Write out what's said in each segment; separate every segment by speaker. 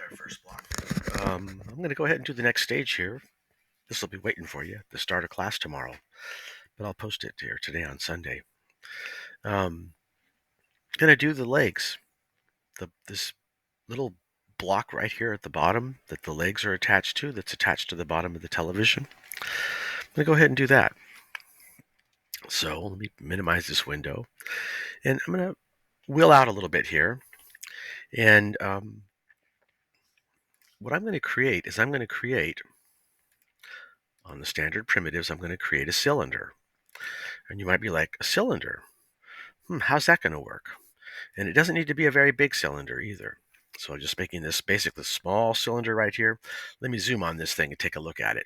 Speaker 1: our first block. I'm going to go ahead and do the next stage here. This will be waiting for you at the start of class tomorrow, but I'll post it here today on Sunday. Going to do the legs. This little block right here at the bottom that the legs are attached to, that's attached to the bottom of the television. I'm going to go ahead and do that. So let me minimize this window, and I'm going to wheel out a little bit here. And what I'm going to create is on the standard primitives, I'm going to create a cylinder. And you might be like, a cylinder? How's that going to work? And it doesn't need to be a very big cylinder either. So I'm just making this basically small cylinder right here. Let me zoom on this thing and take a look at it.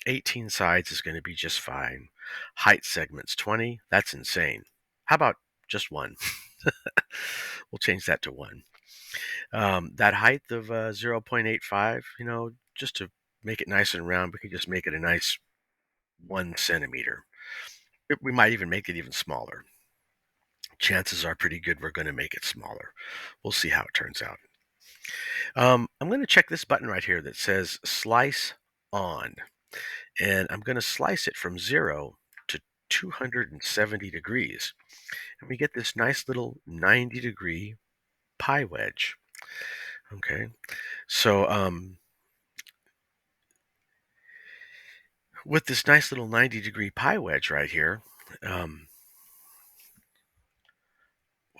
Speaker 1: 18 sides is going to be just fine. Height segments 20, that's insane. How about just one? We'll change that to one. That height of 0.85, just to make it nice and round, we can just make it a nice 1 centimeter. We might even make it even smaller. Chances are pretty good we're going to make it smaller. We'll see how it turns out. I'm going to check this button right here that says slice on. And I'm going to slice it from 0 to 270 degrees. And we get this nice little 90-degree pie wedge. Okay, so with this nice little 90-degree pie wedge right here, what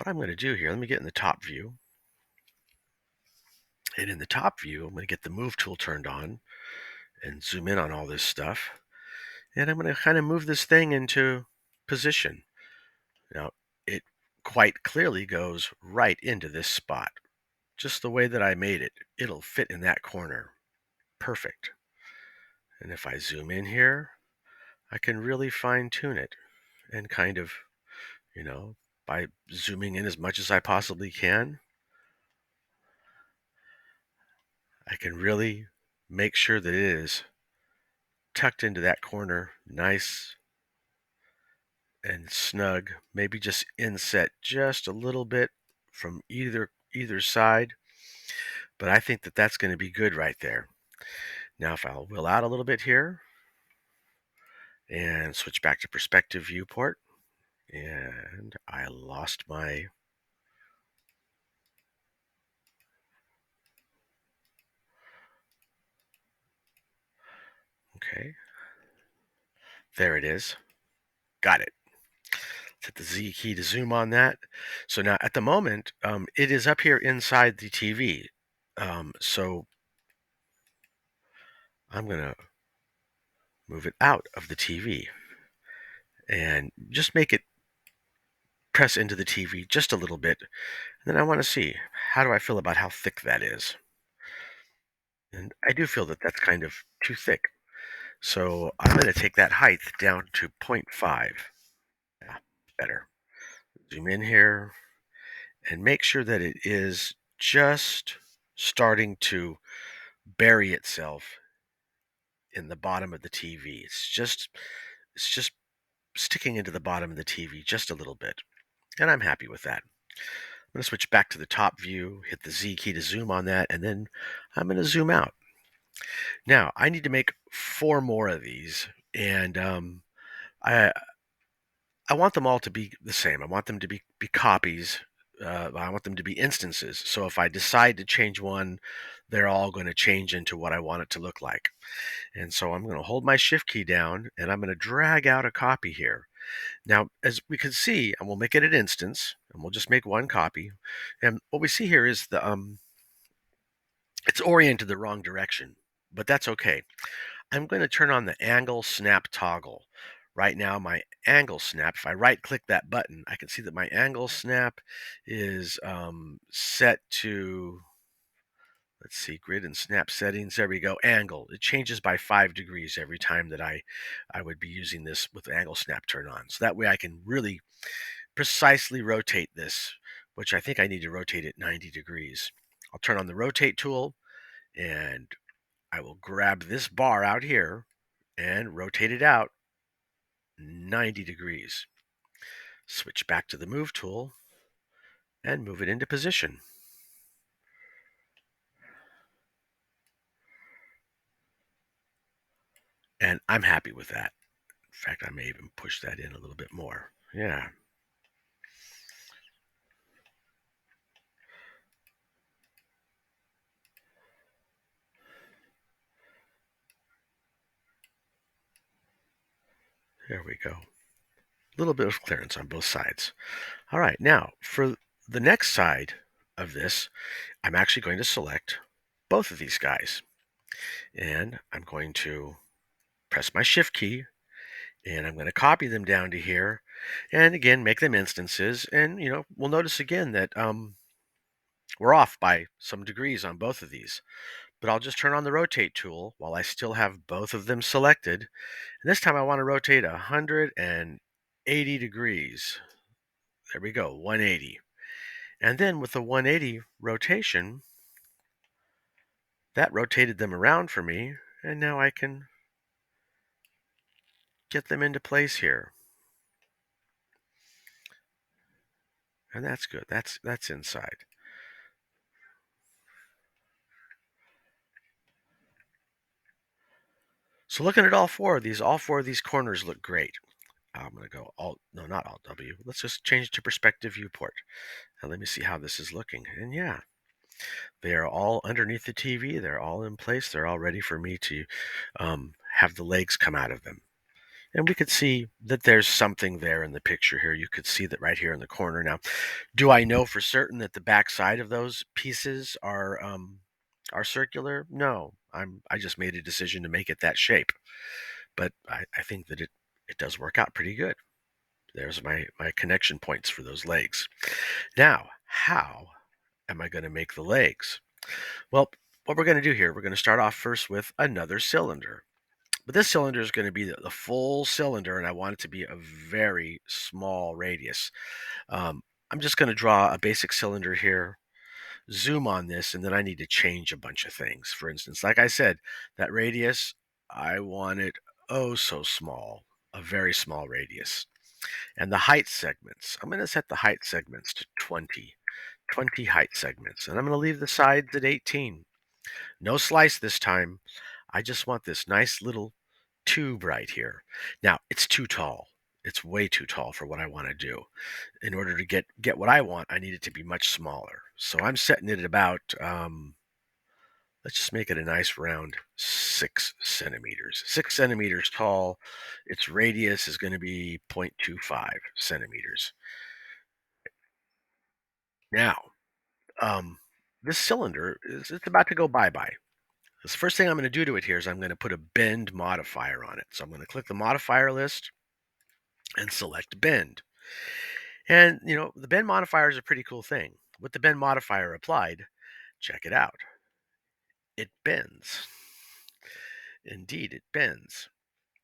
Speaker 1: I'm going to do here, let me get in the top view. And in the top view, I'm going to get the move tool turned on and zoom in on all this stuff. And I'm going to kind of move this thing into position. Now, it quite clearly goes right into this spot. Just the way that I made it, it'll fit in that corner. Perfect. And if I zoom in here, I can really fine tune it and kind of, by zooming in as much as I possibly can, I can really make sure that it is tucked into that corner, nice and snug. Maybe just inset just a little bit from either side, but I think that that's going to be good right there. Now if I'll wheel out a little bit here and switch back to perspective viewport, and I lost my okay, there it is. Got it. Let's hit the Z key to zoom on that. So now at the moment, it is up here inside the TV. So I'm going to move it out of the TV and just make it press into the TV just a little bit. And then I want to see, how do I feel about how thick that is? And I do feel that that's kind of too thick. So I'm going to take that height down to 0.5. Yeah, better. Zoom in here and make sure that it is just starting to bury itself in the bottom of the TV. It's just sticking into the bottom of the TV just a little bit. And I'm happy with that. I'm going to switch back to the top view, hit the Z key to zoom on that, and then I'm going to zoom out. Now, I need to make 4 more of these, and I want them all to be the same. I want them to be copies. I want them to be instances. So if I decide to change one, they're all going to change into what I want it to look like. And so I'm going to hold my shift key down, and I'm going to drag out a copy here. Now, as we can see, and we'll make it an instance, and we'll just make one copy. And what we see here is it's oriented the wrong direction, but that's okay. I'm going to turn on the angle snap toggle. Right now, my angle snap, if I right click that button, I can see that my angle snap is set to, let's see, grid and snap settings. There we go, angle. It changes by 5 degrees every time that I would be using this with the angle snap turn on. So that way I can really precisely rotate this, which I think I need to rotate it 90 degrees. I'll turn on the rotate tool, and I will grab this bar out here and rotate it out 90 degrees. Switch back to the move tool and move it into position. I'm happy with that. In fact, I may even push that in a little bit more. Yeah, there we go. A little bit of clearance on both sides. All right, now for the next side of this, I'm actually going to select both of these guys. And I'm going to press my Shift key, and I'm going to copy them down to here. And again, make them instances. And, we'll notice again that we're off by some degrees on both of these. But I'll just turn on the rotate tool while I still have both of them selected. And this time I want to rotate 180 degrees. There we go, 180. And then with the 180 rotation, that rotated them around for me. And now I can get them into place here. And that's good. That's inside. So looking at all four of these corners look great. I'm going to go Alt, no, not Alt W. Let's just change it to perspective viewport. And let me see how this is looking. And yeah, they are all underneath the TV. They're all in place. They're all ready for me to have the legs come out of them. And we could see that there's something there in the picture here. You could see that right here in the corner. Now, do I know for certain that the back side of those pieces are circular? No, I just made a decision to make it that shape. But I think that it does work out pretty good. There's my connection points for those legs. Now, how am I going to make the legs? Well, what we're going to do here, we're going to start off first with another cylinder. But this cylinder is going to be the full cylinder, and I want it to be a very small radius. Um, I'm just going to draw a basic cylinder here, zoom on this, and then I need to change a bunch of things. For instance, like I said, that radius, I want it oh so small, a very small radius. And the height segments, I'm going to set the height segments to 20 height segments. And I'm going to leave the sides at 18. No slice this time. I just want this nice little tube right here. Now, it's too tall. It's way too tall for what I want to do. In order to get what I want, I need it to be much smaller. So I'm setting it at about, let's just make it a nice round 6 centimeters. 6 centimeters tall. Its radius is going to be 0.25 centimeters. Now, um, this cylinder it's about to go bye-bye. The first thing I'm going to do to it here is I'm going to put a bend modifier on it. So I'm going to click the modifier list and select bend. And, the bend modifier is a pretty cool thing. With the bend modifier applied, check it out. It bends. Indeed, it bends.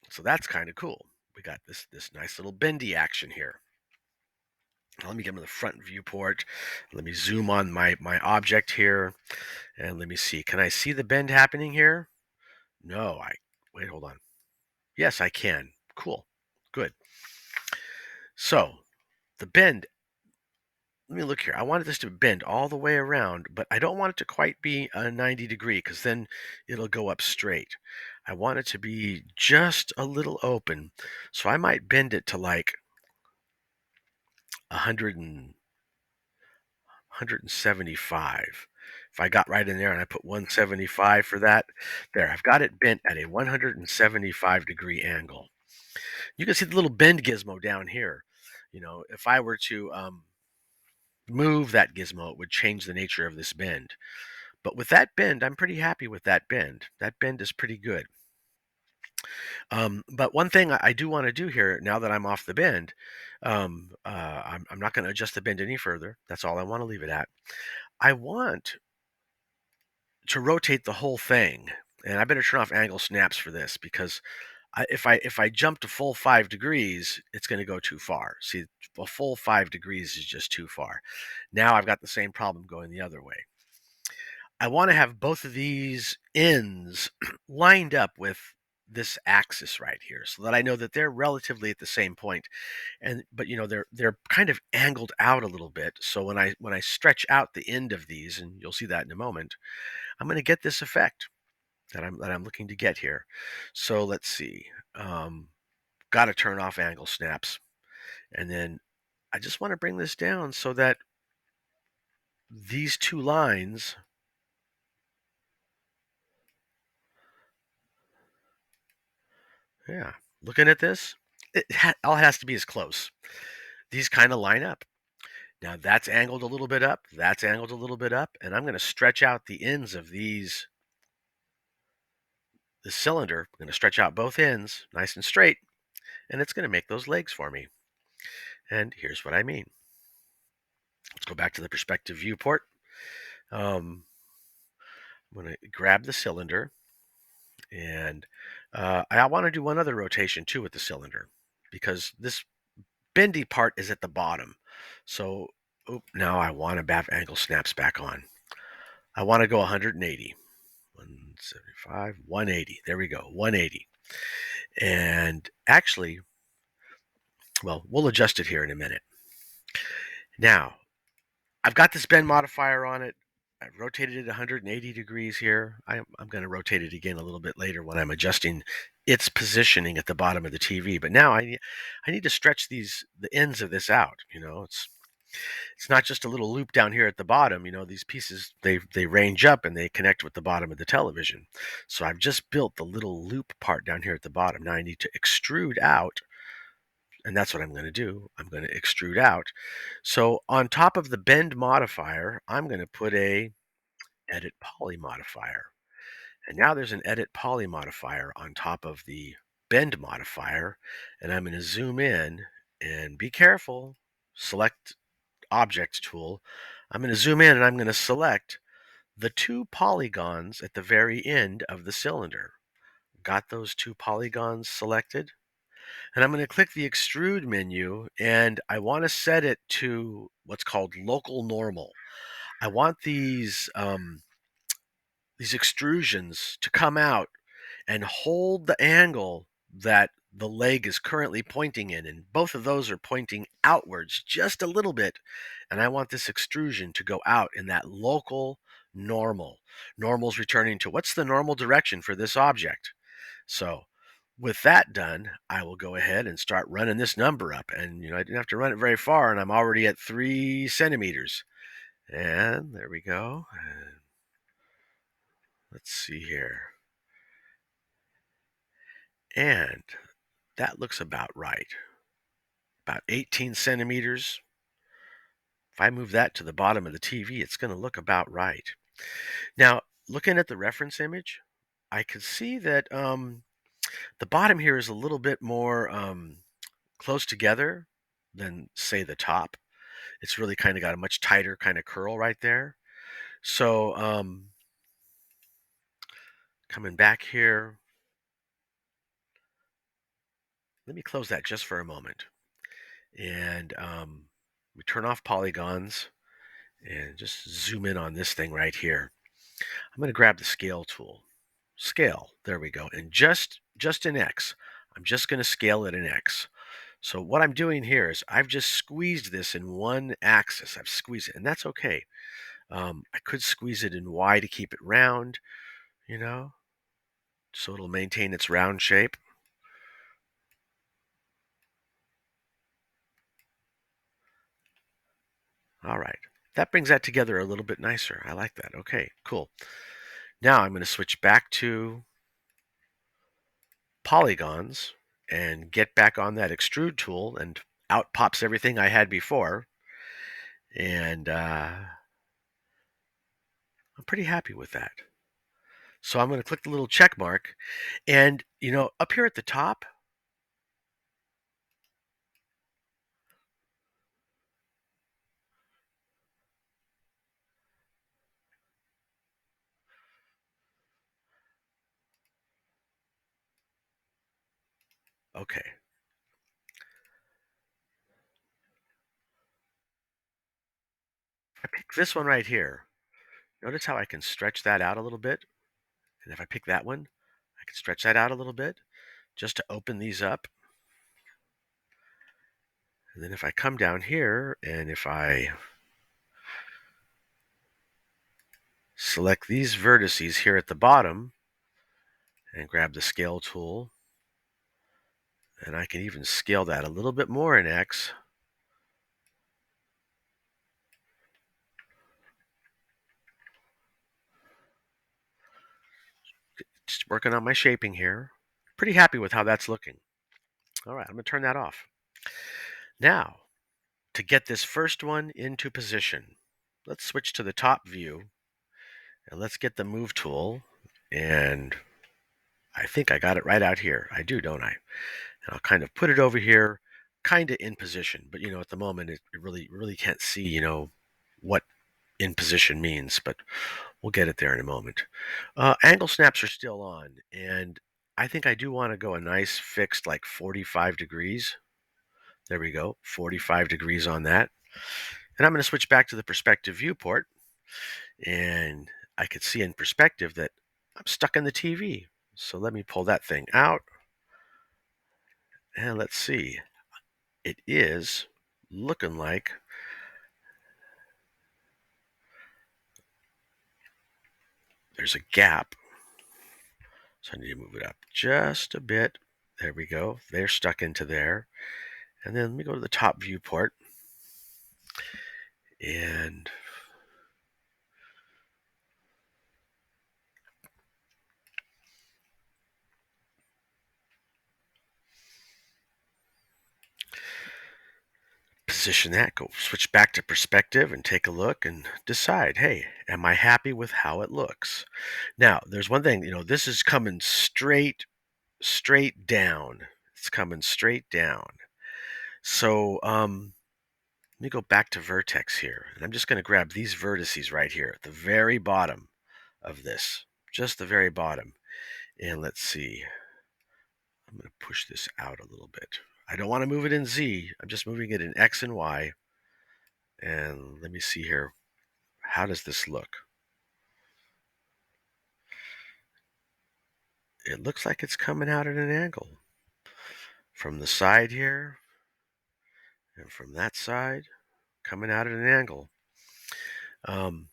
Speaker 1: So that's kind of cool. We got this nice little bendy action here. Now, let me get to the front viewport. Let me zoom on my object here. And let me see. Can I see the bend happening here? No, wait, hold on. Yes, I can. Cool. Good. So the bend, let me look here. I wanted this to bend all the way around, but I don't want it to quite be a 90 degree because then it'll go up straight. I want it to be just a little open. So I might bend it to like 100 175. If I got right in there and I put 175 for that, there, I've got it bent at a 175-degree angle. You can see the little bend gizmo down here. If I were to move that gizmo, it would change the nature of this bend. But with that bend, I'm pretty happy with that bend. That bend is pretty good. But one thing I do want to do here, now that I'm off the bend, I'm not going to adjust the bend any further. That's all I want to leave it at. I want to rotate the whole thing, and I better turn off angle snaps for this because if I jump to full 5 degrees, it's going to go too far. See, a full 5 degrees is just too far. Now I've got the same problem going the other way. I want to have both of these ends lined up with this axis right here so that I know that they're relatively at the same point. But they're kind of angled out a little bit. So when I stretch out the end of these, and you'll see that in a moment, I'm going to get this effect. that I'm looking to get here. So let's see. Um, Got to turn off angle snaps, and then I just want to bring this down so that these two lines, yeah, looking at this, all it has to be is close. These kind of line up. Now that's angled a little bit up, that's angled a little bit up, and I'm going to stretch out the ends of the cylinder. I'm going to stretch out both ends nice and straight, and it's going to make those legs for me. And here's what I mean. Let's go back to the perspective viewport. Um, I'm going to grab the cylinder, and I want to do one other rotation too with the cylinder, because this bendy part is at the bottom. So now I want to have angle snaps back on. I want to go 180. 175, 180. There we go, 180. And actually, well, we'll adjust it here in a minute. Now, I've got this bend modifier on it. I've rotated it 180 degrees here. I'm going to rotate it again a little bit later when I'm adjusting its positioning at the bottom of the TV. But now I need to stretch the ends of this out. It's not just a little loop down here at the bottom. These pieces, they range up and they connect with the bottom of the television. So I've just built the little loop part down here at the bottom. Now I need to extrude out, and that's what I'm going to do. I'm going to extrude out. So on top of the bend modifier, I'm going to put a edit poly modifier. And now there's an edit poly modifier on top of the bend modifier, and I'm going to zoom in and be careful. Select object tool. I'm going to zoom in and I'm going to select the two polygons at the very end of the cylinder. Got those two polygons selected? And I'm going to click the extrude menu, and I want to set it to what's called local normal. I want these extrusions to come out and hold the angle that the leg is currently pointing in, and both of those are pointing outwards just a little bit, and I want this extrusion to go out in that local normal. Normal's returning to what's the normal direction for this object. So with that done, I will go ahead and start running this number up, and I didn't have to run it very far, and I'm already at 3 centimeters. And there we go. Let's see here. And that looks about right. About 18 centimeters. If I move that to the bottom of the TV, it's going to look about right. Now, looking at the reference image, I can see that the bottom here is a little bit more close together than, say, the top. It's really kind of got a much tighter kind of curl right there. So coming back here, let me close that just for a moment. And we turn off polygons and just zoom in on this thing right here. I'm going to grab the scale tool. Scale, there we go. And just in X, I'm just going to scale it in X. So what I'm doing here is I've just squeezed this in one axis. I've squeezed it, and that's okay. I could squeeze it in Y to keep it round, so it'll maintain its round shape. All right. That brings that together a little bit nicer. I like that. Okay, cool. Now I'm going to switch back to polygons and get back on that extrude tool, and out pops everything I had before. And I'm pretty happy with that. So I'm going to click the little check mark, and up here at the top, okay, I pick this one right here. Notice how I can stretch that out a little bit, and if I pick that one, I can stretch that out a little bit just to open these up. And then if I come down here and if I select these vertices here at the bottom, and grab the scale tool. And I can even scale that a little bit more in X. Just working on my shaping here. Pretty happy with how that's looking. All right, I'm going to turn that off. Now, to get this first one into position, let's switch to the top view and let's get the move tool. And I think I got it right out here. I do, don't I? And I'll kind of put it over here, kind of in position. But, at the moment, it really can't see, what in position means. But we'll get it there in a moment. Angle snaps are still on. And I think I do want to go a nice fixed, like 45 degrees. There we go, 45 degrees on that. And I'm going to switch back to the perspective viewport. And I could see in perspective that I'm stuck in the TV. So let me pull that thing out. And let's see. It is looking like there's a gap. So I need to move it up just a bit. There we go. They're stuck into there. And then let me go to the top viewport. And position that, go switch back to perspective and take a look and decide, hey, am I happy with how it looks? Now, there's one thing, this is coming straight down. It's coming straight down. So, let me go back to vertex here. And I'm just going to grab these vertices right here at the very bottom of this, just the very bottom. And let's see. I'm going to push this out a little bit. I don't want to move it in Z. I'm just moving it in X and Y. And let me see here. How does this look? It looks like it's coming out at an angle. From the side here, and from that side, coming out at an angle. Um,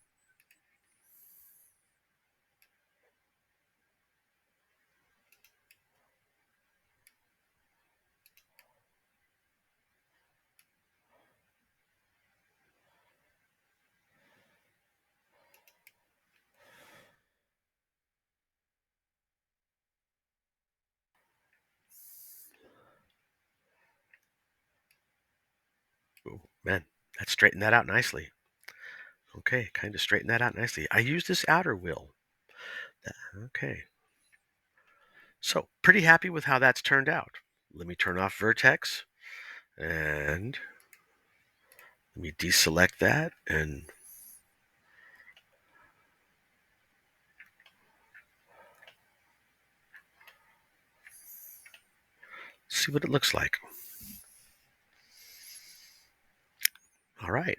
Speaker 1: oh, man, that straightened that out nicely. Okay, kind of straightened that out nicely. I use this outer wheel. Okay. So, pretty happy with how that's turned out. Let me turn off vertex and let me deselect that and see what it looks like. All right.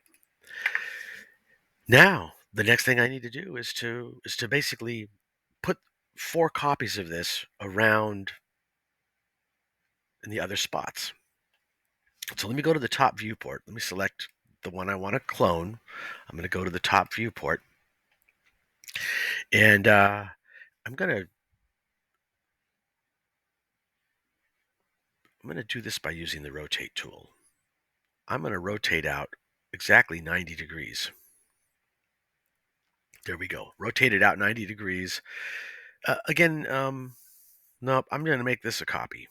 Speaker 1: Now, the next thing I need to do is to basically put 4 copies of this around in the other spots. So let me go to the top viewport. Let me select the one I want to clone. I'm going to go to the top viewport. And I'm going to do this by using the rotate tool. I'm going to rotate out exactly 90 degrees. There we go. Rotate it out 90 degrees. Again, nope, I'm going to make this a copy.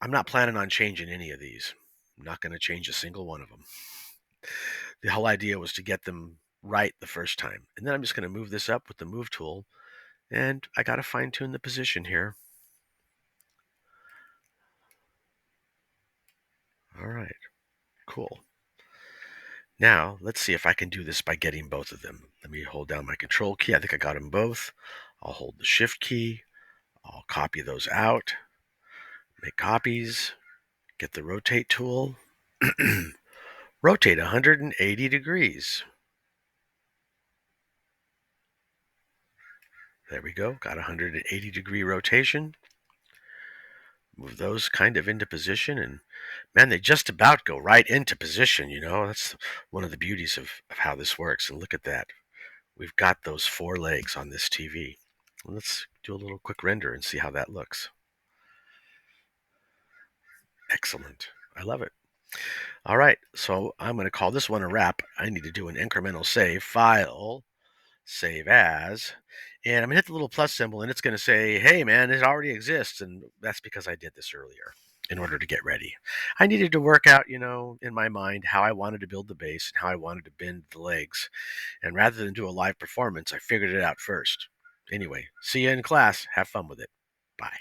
Speaker 1: I'm not planning on changing any of these. I'm not going to change a single one of them. The whole idea was to get them right the first time. And then I'm just going to move this up with the move tool. And I got to fine tune the position here. All right, cool. Now, let's see if I can do this by getting both of them. Let me hold down my control key. I think I got them both. I'll hold the shift key. I'll copy those out. Make copies. Get the rotate tool. Rotate 180 degrees. There we go. Got 180 degree rotation. Move those kind of into position. And man, they just about go right into position. That's one of the beauties of how this works. And look at that. We've got those 4 legs on this TV. Let's do a little quick render and see how that looks. Excellent. I love it. All right, so I'm going to call this one a wrap. I need to do an incremental save. File, save as, and I'm going to hit the little plus symbol, and it's going to say, hey, man, it already exists, and that's because I did this earlier in order to get ready. I needed to work out, in my mind how I wanted to build the base and how I wanted to bend the legs, and rather than do a live performance, I figured it out first. Anyway, see you in class. Have fun with it. Bye.